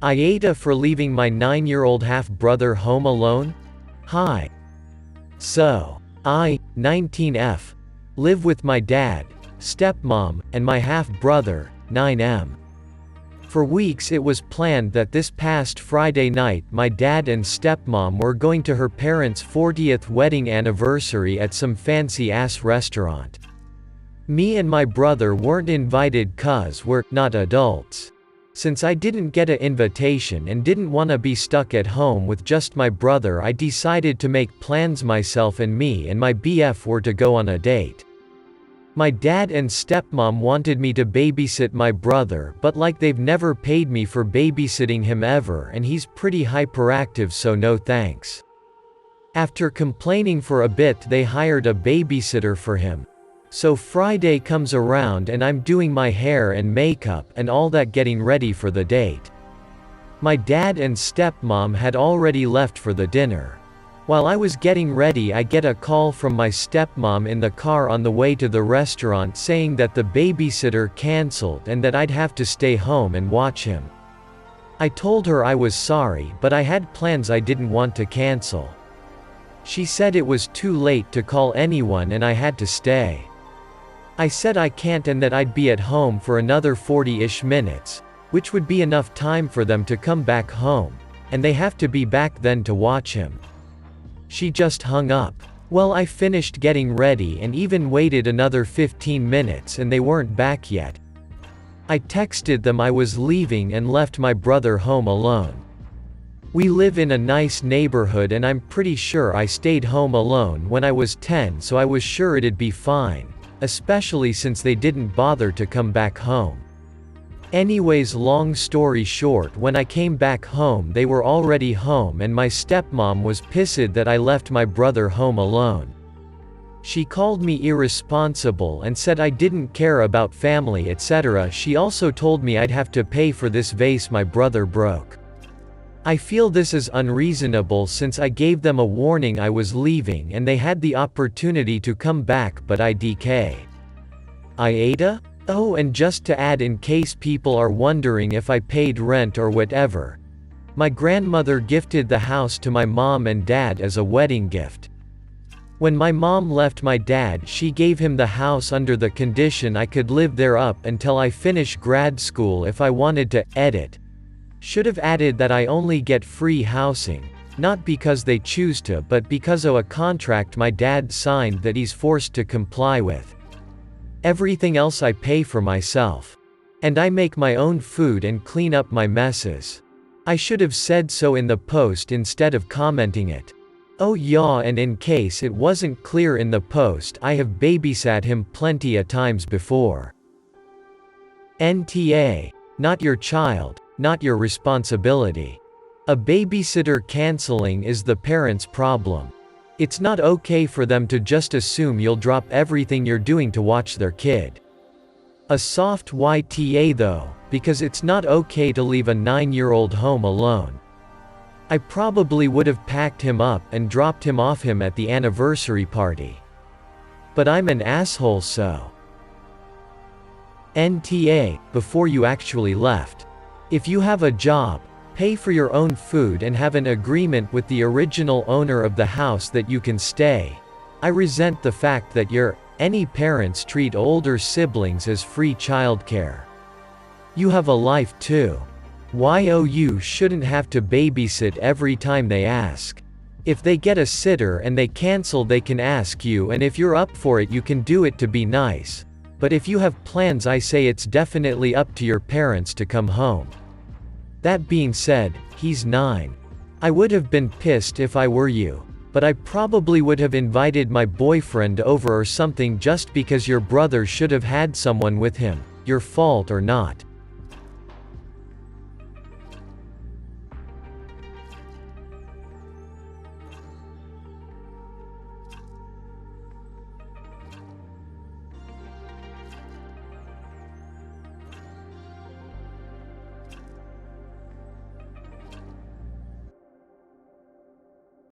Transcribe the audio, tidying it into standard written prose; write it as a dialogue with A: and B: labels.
A: AITA for leaving my 9-year-old half-brother home alone? Hi. So, I, 19F, live with my dad, stepmom, and my half-brother, 9M. For weeks it was planned that this past Friday night my dad and stepmom were going to her parents' 40th wedding anniversary at some fancy-ass restaurant. Me and my brother weren't invited cause we're not adults. Since I didn't get an invitation and didn't wanna be stuck at home with just my brother, I decided to make plans myself, and me and my BF were to go on a date. My dad and stepmom wanted me to babysit my brother, but like they've never paid me for babysitting him ever, and he's pretty hyperactive, so no thanks. After complaining for a bit, they hired a babysitter for him. So Friday comes around and I'm doing my hair and makeup and all that, getting ready for the date. My dad and stepmom had already left for the dinner. While I was getting ready, I get a call from my stepmom in the car on the way to the restaurant saying that the babysitter canceled and that I'd have to stay home and watch him. I told her I was sorry, but I had plans I didn't want to cancel. She said it was too late to call anyone and I had to stay. I said I can't and that I'd be at home for another 40-ish minutes, which would be enough time for them to come back home, and they have to be back then to watch him. She just hung up. Well, I finished getting ready and even waited another 15 minutes and they weren't back yet. I texted them I was leaving and left my brother home alone. We live in a nice neighborhood and I'm pretty sure I stayed home alone when I was 10, so I was sure it'd be fine. Especially since they didn't bother to come back home. Anyways, long story short, when I came back home they were already home and my stepmom was pissed that I left my brother home alone. She called me irresponsible and said I didn't care about family, etc. She also told me I'd have to pay for this vase my brother broke. I feel this is unreasonable since I gave them a warning I was leaving and they had the opportunity to come back, but IDK. AITA? Oh, and just to add in case people are wondering if I paid rent or whatever, my grandmother gifted the house to my mom and dad as a wedding gift. When my mom left my dad, she gave him the house under the condition I could live there up until I finish grad school if I wanted to. Edit. Should have added that I only get free housing, not because they choose to, but because of a contract my dad signed that he's forced to comply with. Everything else I pay for myself. And I make my own food and clean up my messes. I should have said so in the post instead of commenting it. Oh yeah, and in case it wasn't clear in the post, I have babysat him plenty of times before. NTA. Not your child. Not your responsibility. A babysitter canceling is the parent's problem. It's not okay for them to just assume you'll drop everything you're doing to watch their kid. A soft YTA though, because it's not okay to leave a 9-year-old home alone. I probably would have packed him up and dropped him off at the anniversary party. But I'm an asshole, so. NTA, before you actually left. If you have a job, pay for your own food and have an agreement with the original owner of the house that you can stay. I resent the fact that any parents treat older siblings as free childcare. You have a life too. You shouldn't have to babysit every time they ask. If they get a sitter and they cancel, they can ask you, and if you're up for it you can do it to be nice. But if you have plans, I say it's definitely up to your parents to come home. That being said, he's 9. I would have been pissed if I were you, but I probably would have invited my boyfriend over or something just because your brother should have had someone with him, your fault or not.